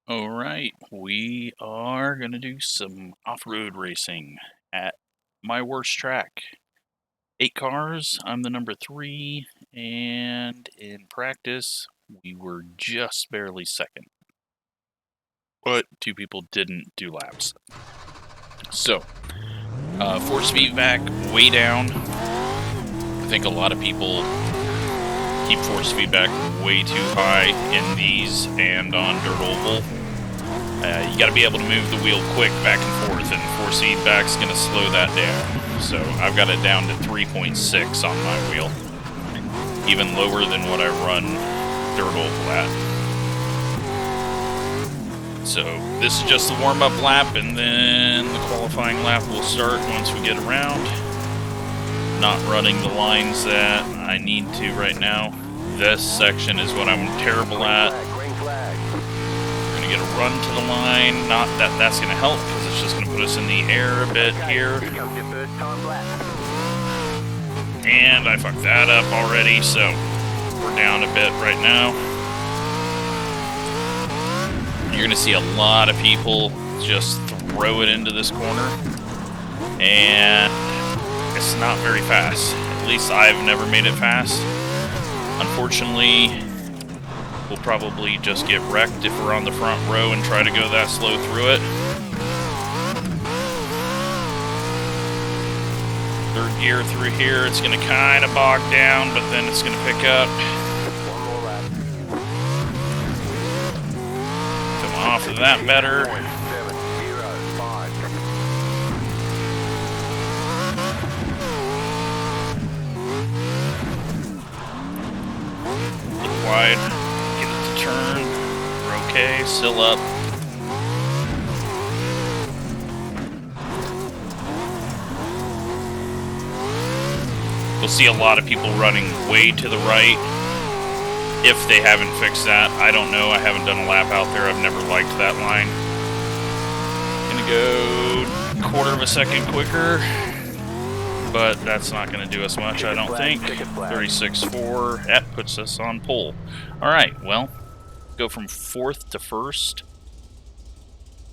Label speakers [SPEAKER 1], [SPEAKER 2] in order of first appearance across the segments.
[SPEAKER 1] All right, we are going to do some off-road racing at my worst track. 8 cars, I'm the number 3, and in practice, we were just barely second. But 2 people didn't do laps. So, force feedback way down. I think a lot of people keep force feedback way too high in these and on dirt oval. You got to be able to move the wheel quick back and forth, and force feedback's going to slow that down. So I've got it down to 3.6 on my wheel, even lower than what I run dirt oval at. So this is just the warm-up lap, and then the qualifying lap will start once we get around. Not running the lines that I need to right now. This section is what I'm terrible at. Get a run to the line. Not that that's going to help, because it's just going to put us in the air a bit here. And I fucked that up already, so we're down a bit right now. You're going to see a lot of people just throw it into this corner, and it's not very fast. At least I've never made it fast. Unfortunately, we'll probably just get wrecked if we're on the front row and try to go that slow through it. Third gear through here, it's going to kind of bog down, but then it's going to pick up. Come off of that better. A little wide. Turn, we're okay, still up. You'll see a lot of people running way to the right if they haven't fixed that. I don't know, I haven't done a lap out there, I've never liked that line. Gonna go quarter of a second quicker, but that's not gonna do us much, I don't think. 36.4, that puts us on pole. Alright, well, go from 4th to 1st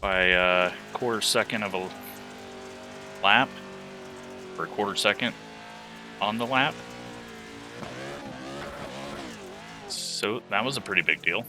[SPEAKER 1] by a quarter second of a lap, or a quarter second on the lap. So that was a pretty big deal.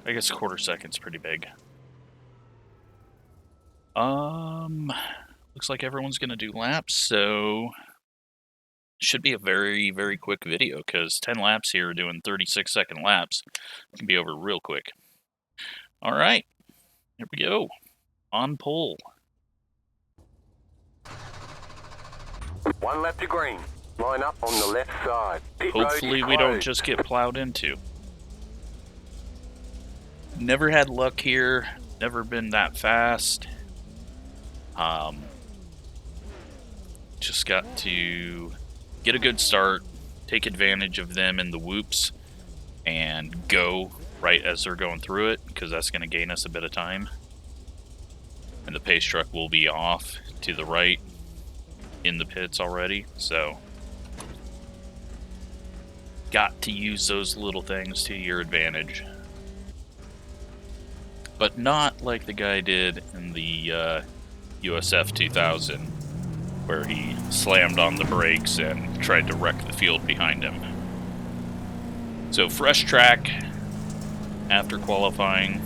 [SPEAKER 1] I guess a quarter second's pretty big. Looks like everyone's gonna do laps, so should be a very, very quick video, because 10 laps here doing 36-second laps can be over real quick. Alright, here we go. On pole.
[SPEAKER 2] 1 lap to green. Line up on the left side.
[SPEAKER 1] Hopefully we don't just get plowed into. Never had luck here. Never been that fast. Just got to get a good start, take advantage of them in the whoops, and go right as they're going through it, because that's going to gain us a bit of time. And the pace truck will be off to the right in the pits already, so got to use those little things to your advantage. But not like the guy did in the USF 2000, where he slammed on the brakes and tried to wreck the field behind him. So fresh track after qualifying.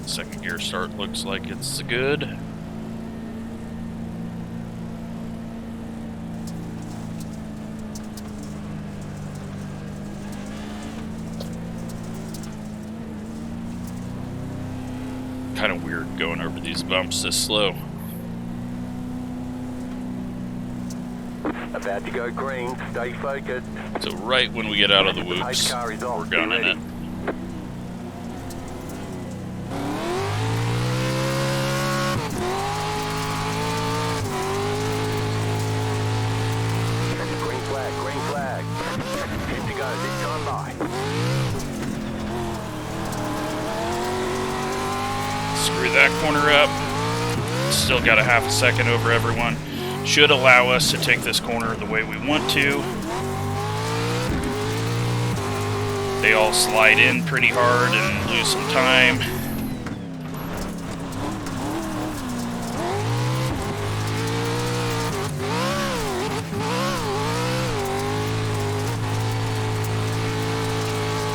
[SPEAKER 1] Second gear start looks like it's good. Kind of weird going over these bumps this slow.
[SPEAKER 2] About to go green, stay focused.
[SPEAKER 1] So right when we get out of the whoops, we're gunning it.
[SPEAKER 2] Green flag, green flag. Good to go, this time by.
[SPEAKER 1] Screw that corner up. Still got a half a second over everyone. Should allow us to take this corner the way we want to. They all slide in pretty hard and lose some time.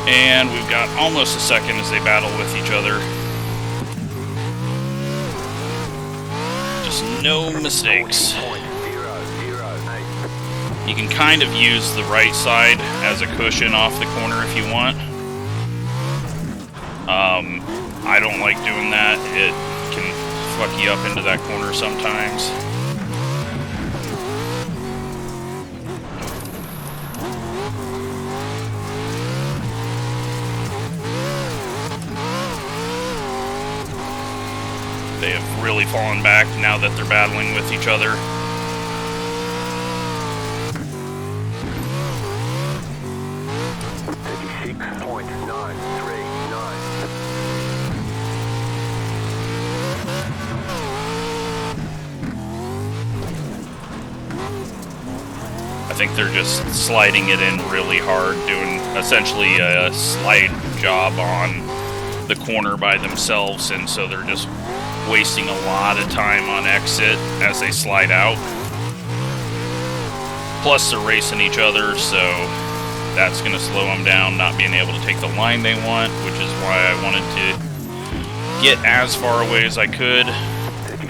[SPEAKER 1] And we've got almost a second as they battle with each other. Just no mistakes. You can kind of use the right side as a cushion off the corner if you want. I don't like doing that. It can fuck you up into that corner sometimes. They have really fallen back now that they're battling with each other. I think they're just sliding it in really hard, doing essentially a slide job on the corner by themselves, and so they're just wasting a lot of time on exit as they slide out. Plus they're racing each other, so that's going to slow them down, not being able to take the line they want, which is why I wanted to get as far away as I could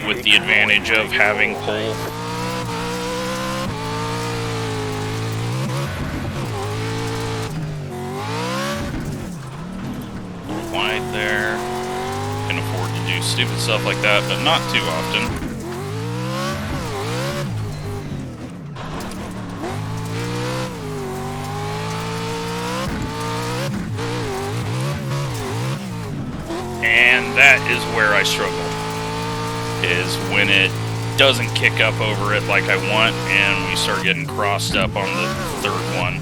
[SPEAKER 1] with the advantage of having pole. Wide there. Can afford to do stupid stuff like that, but not too often. And that is where I struggle, is when it doesn't kick up over it like I want and we start getting crossed up on the third one.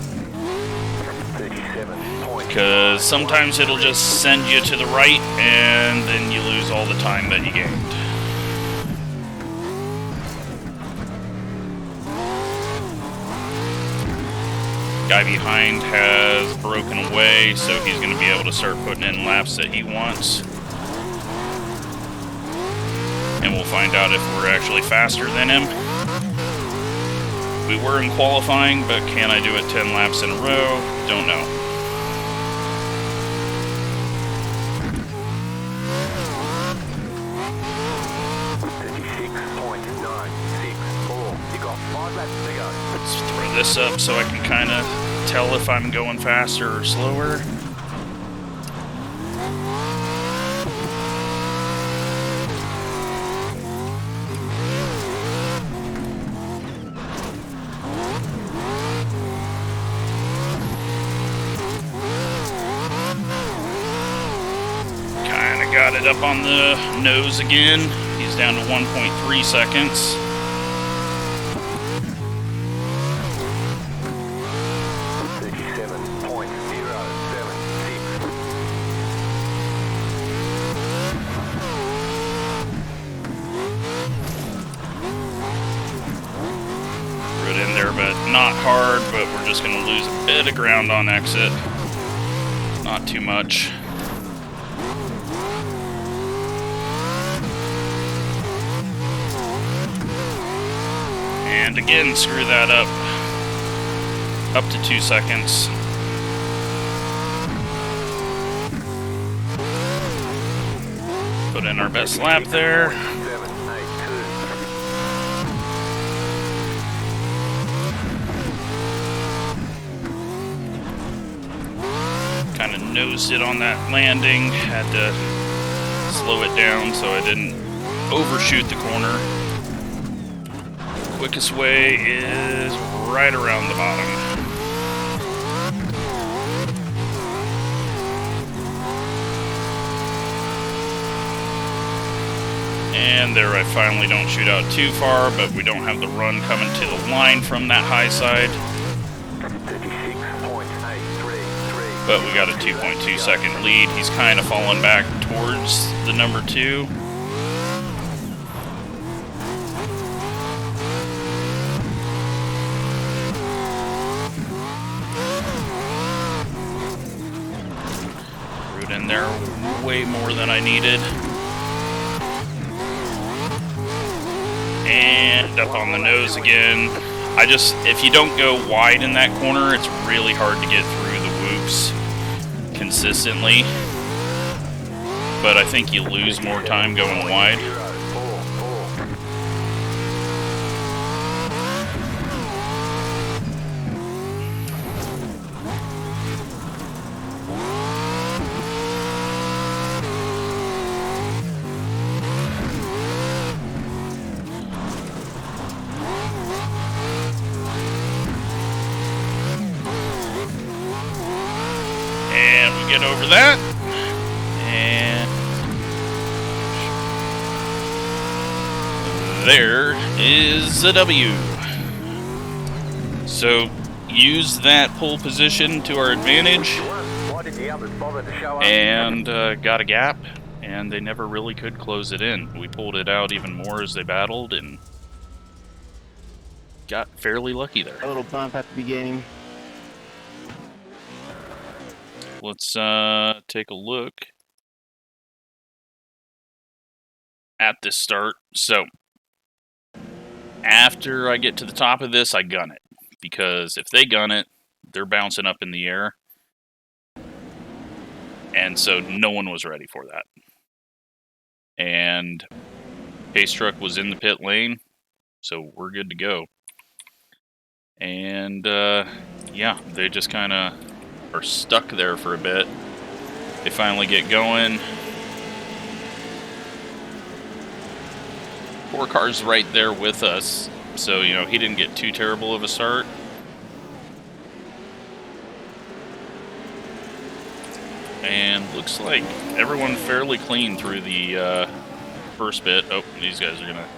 [SPEAKER 1] Because sometimes it'll just send you to the right and then you lose all the time that you gained. Guy behind has broken away, so he's going to be able to start putting in laps that he wants. And we'll find out if we're actually faster than him. We were in qualifying, but can I do it 10 laps in a row? Don't know. Let's throw this up so I can kind of tell if I'm going faster or slower. Kind of got it up on the nose again. He's down to 1.3 seconds. Not hard, but we're just going to lose a bit of ground on exit. Not too much. And again, screw that up. Up to 2 seconds. Put in our best lap there. Kind of nosed it on that landing, had to slow it down so I didn't overshoot the corner. Quickest way is right around the bottom. And there I finally don't shoot out too far, but we don't have the run coming to the line from that high side. But we got a 2.2 second lead. He's kind of falling back towards the number 2. there way more than I needed. And up on the nose again. If you don't go wide in that corner, it's really hard to get through the whoops consistently. But I think you lose more time going wide. And we get over that. And there is a W. So use that pole position to our advantage. And got a gap. And they never really could close it in. We pulled it out even more as they battled and got fairly lucky there.
[SPEAKER 3] A little bump at the beginning.
[SPEAKER 1] Let's take a look at this start. So, after I get to the top of this, I gun it. Because if they gun it, they're bouncing up in the air. And so no one was ready for that. And Pace Truck was in the pit lane, so we're good to go. And yeah, they just kind of are stuck there for a bit. They finally get going. 4 cars right there with us, so you know he didn't get too terrible of a start. And looks like everyone fairly clean through the first bit. Oh, these guys are gonna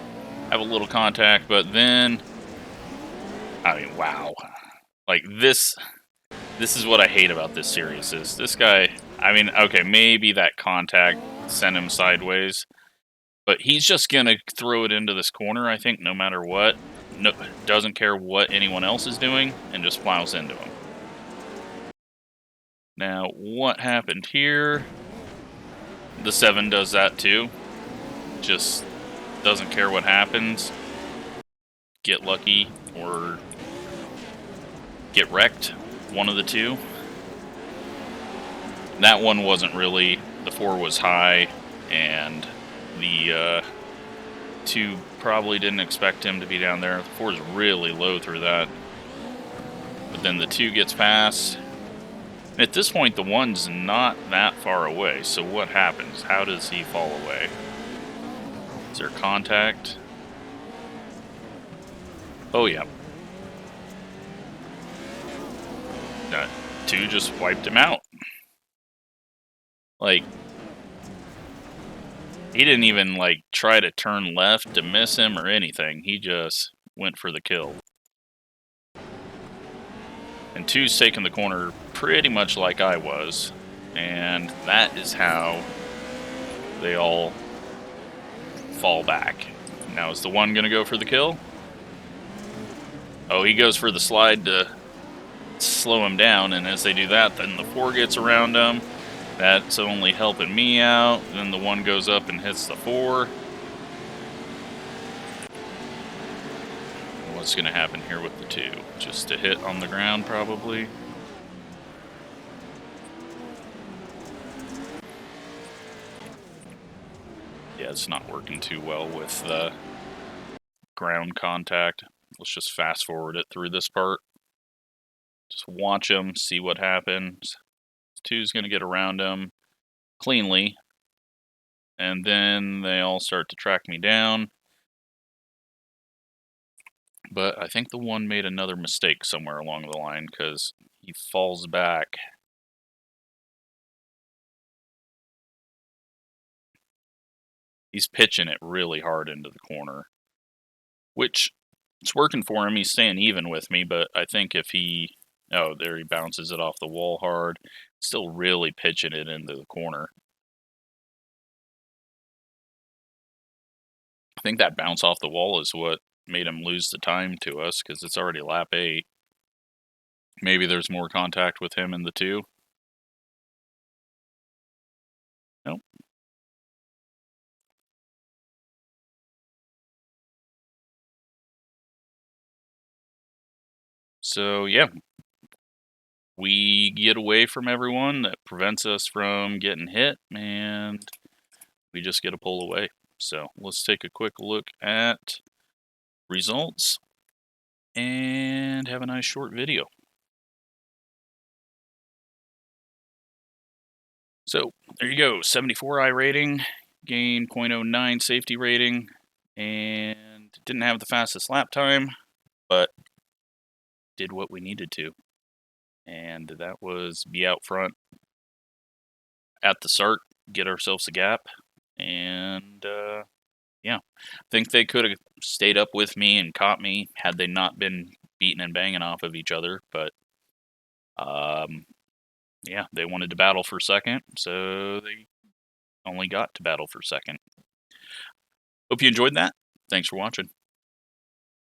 [SPEAKER 1] have a little contact, but then, I mean, wow. Like this is what I hate about this series is this guy, I mean, okay, maybe that contact sent him sideways, but he's just gonna throw it into this corner, I think, no matter what. No, doesn't care what anyone else is doing, and just plows into him. Now, what happened here? The 7 does that too. Just doesn't care what happens. Get lucky or get wrecked. One of the two. That one wasn't really. The 4 was high, and the 2 probably didn't expect him to be down there. The 4 is really low through that. But then the 2 gets past. At this point, the 1's not that far away, so what happens? How does he fall away? Is there contact? Oh, yeah. That 2 just wiped him out. Like, he didn't even, like, try to turn left to miss him or anything. He just went for the kill. And 2's taking the corner pretty much like I was. And that is how they all fall back. Now, is the 1 going to go for the kill? Oh, he goes for the slide to slow him down. And as they do that, then the 4 gets around him. That's only helping me out. Then the 1 goes up and hits the 4. What's going to happen here with the 2? Just a hit on the ground, probably. Yeah, it's not working too well with the ground contact. Let's just fast forward it through this part. Just watch them, see what happens. 2's going to get around him cleanly. And then they all start to track me down. But I think the 1 made another mistake somewhere along the line because he falls back. He's pitching it really hard into the corner, which it's working for him. He's staying even with me, but I think if he... Oh, there he bounces it off the wall hard. Still really pitching it into the corner. I think that bounce off the wall is what made him lose the time to us, because it's already lap 8. Maybe there's more contact with him in the 2. So yeah, we get away from everyone that prevents us from getting hit, and we just get to pull away. So let's take a quick look at results and have a nice short video. So there you go, 74 I rating, gained 0.09 safety rating, and didn't have the fastest lap time, but did what we needed to. And that was be out front at the start, get ourselves a gap, and yeah, I think they could have stayed up with me and caught me had they not been beating and banging off of each other, but yeah, they wanted to battle for second, so they only got to battle for second. Hope you enjoyed that. Thanks for watching.